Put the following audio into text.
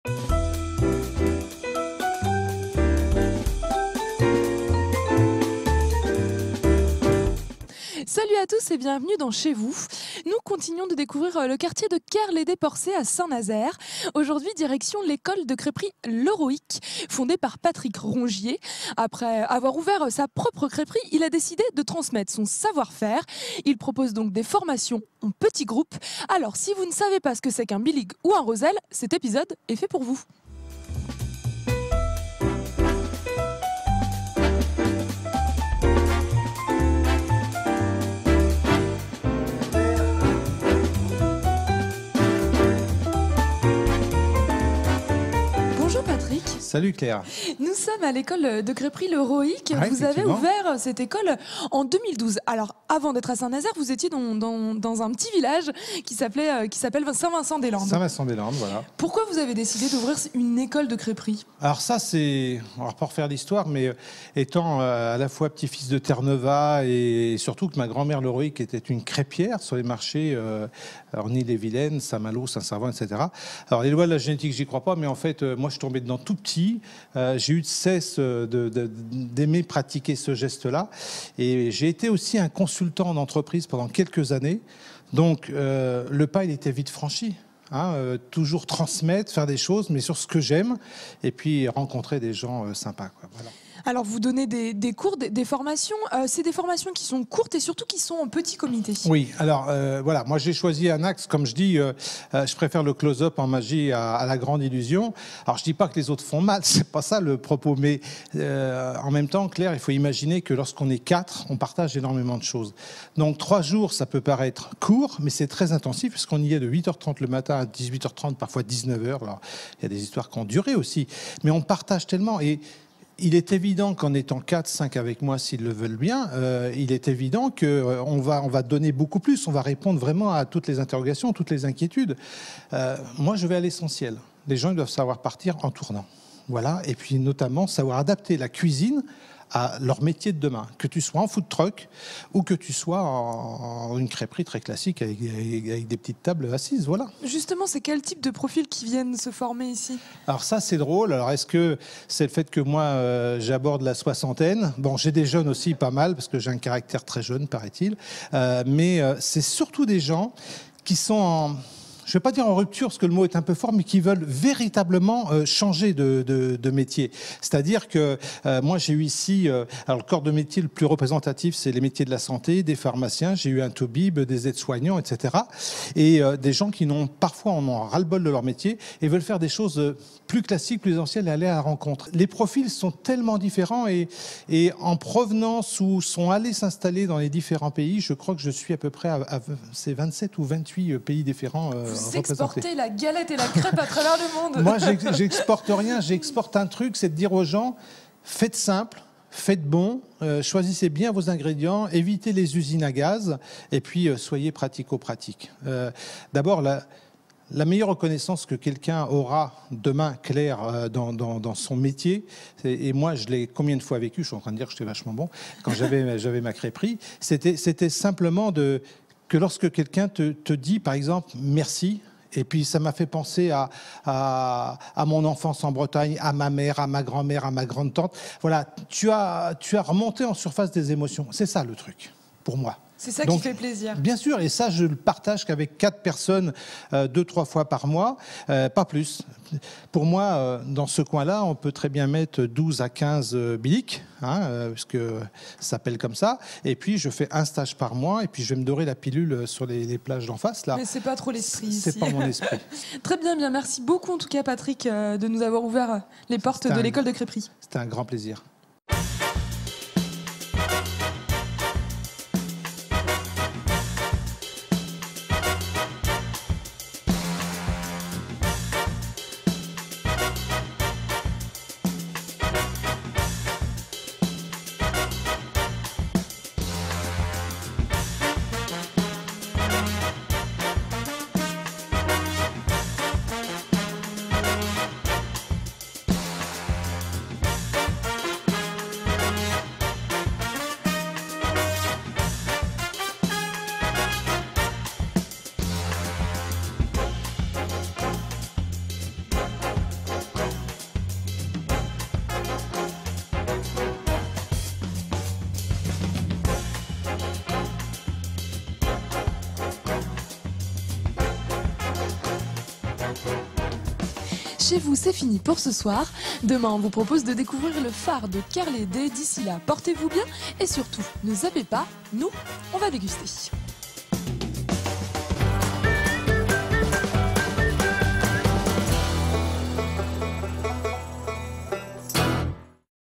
Salut à tous et bienvenue dans Chez vous. Nous continuons de découvrir le quartier de Kerles-les-Déporcés à Saint-Nazaire. Aujourd'hui, direction l'école de crêperie L'Heroique, fondée par Patrick Rongier. Après avoir ouvert sa propre crêperie, il a décidé de transmettre son savoir-faire. Il propose donc des formations en petits groupes. Alors, si vous ne savez pas ce que c'est qu'un bilig ou un roselle, cet épisode est fait pour vous. Salut Claire. Nous sommes à l'école de crêperie L'Heroique. Ouais, vous avez ouvert cette école en 2012. Alors, avant d'être à Saint-Nazaire, vous étiez dans un petit village qui s'appelle Saint-Vincent-des-Landes. Saint-Vincent-des-Landes, voilà. Pourquoi vous avez décidé d'ouvrir une école de crêperie? Alors ça, c'est, on va pas refaire l'histoire, mais étant à la fois petit-fils de Terre-Neuve et surtout que ma grand-mère L'Heroique était une crêpière sur les marchés Orny-les-Vilaines, Saint-Malo, Saint-Servant, etc. Alors les lois de la génétique, j'y crois pas, mais en fait, moi je suis tombé dedans tout petit. J'ai eu de cesse d'aimer pratiquer ce geste-là. Et j'ai été aussi un consultant en entreprise pendant quelques années. Donc, le pas, il était vite franchi. Toujours transmettre, faire des choses, mais sur ce que j'aime. Et puis, rencontrer des gens sympas, quoi. Voilà. Alors, vous donnez des cours, des formations. C'est des formations qui sont courtes et surtout qui sont en petit comité. Oui, alors voilà, moi j'ai choisi un axe, comme je dis, je préfère le close-up en magie à la grande illusion. Alors je dis pas que les autres font mal, c'est pas ça le propos, mais en même temps, Claire, il faut imaginer que lorsqu'on est 4, on partage énormément de choses. Donc 3 jours, ça peut paraître court, mais c'est très intensif, puisqu'on y est de 8h30 le matin à 18h30, parfois 19h. Alors il y a des histoires qui ont duré aussi, mais on partage tellement. Et il est évident qu'en étant 4, 5 avec moi, s'ils le veulent bien, il est évident qu'on va donner beaucoup plus, on va répondre vraiment à toutes les interrogations, toutes les inquiétudes. Moi, je vais à l'essentiel. Les gens ils doivent savoir partir en tournant. Voilà. Et puis notamment savoir adapter la cuisine à leur métier de demain, que tu sois en food truck ou que tu sois en une crêperie très classique avec des petites tables assises, voilà. Justement, c'est quel type de profils qui viennent se former ici? Alors ça, c'est drôle. Alors est-ce que c'est le fait que moi, j'aborde la soixantaine? Bon, j'ai des jeunes aussi, pas mal, parce que j'ai un caractère très jeune, paraît-il. Mais c'est surtout des gens qui sont je ne vais pas dire en rupture, parce que le mot est un peu fort, mais qui veulent véritablement changer de métier. C'est-à-dire que moi, j'ai eu ici, alors le corps de métier le plus représentatif, c'est les métiers de la santé, des pharmaciens, j'ai eu un Tobib, des aides-soignants, etc. Et des gens qui parfois en ont ras-le-bol de leur métier et veulent faire des choses plus classiques, plus essentielles et aller à la rencontre. Les profils sont tellement différents et en provenance ou sont allés s'installer dans les différents pays, je crois que je suis à peu près à ces 27 ou 28 pays différents. Vous exportez la galette et la crêpe à travers le monde. Moi, j'exporte rien. J'exporte un truc, c'est de dire aux gens, faites simple, faites bon, choisissez bien vos ingrédients, évitez les usines à gaz, et puis soyez pratico-pratique. D'abord, la meilleure reconnaissance que quelqu'un aura demain, Claire, dans son métier, et moi, je l'ai combien de fois vécu, je suis en train de dire que j'étais vachement bon, quand j'avais ma crêperie, c'était simplement que lorsque quelqu'un te dit, par exemple, merci, et puis ça m'a fait penser à mon enfance en Bretagne, à ma mère, à ma grand-mère, à ma grande-tante. Voilà, tu as remonté en surface des émotions. C'est ça le truc, pour moi. C'est ça qui fait plaisir. Bien sûr, et ça, je le partage qu'avec 4 personnes, 2-3 fois par mois, pas plus. Pour moi, dans ce coin-là, on peut très bien mettre 12 à 15 bilics, puisque ça s'appelle comme ça. Et puis, je fais un stage par mois, et puis je vais me dorer la pilule sur les plages d'en face. Là. Mais c'est pas trop l'esprit ici. C'est pas mon esprit. Très bien, merci beaucoup en tout cas, Patrick, de nous avoir ouvert les portes de l'école de crêperie. C'était un grand plaisir. chez vous, c'est fini pour ce soir. Demain, on vous propose de découvrir le phare de Kerlédé. D'ici là, portez-vous bien et surtout, ne zappez pas, nous, on va déguster.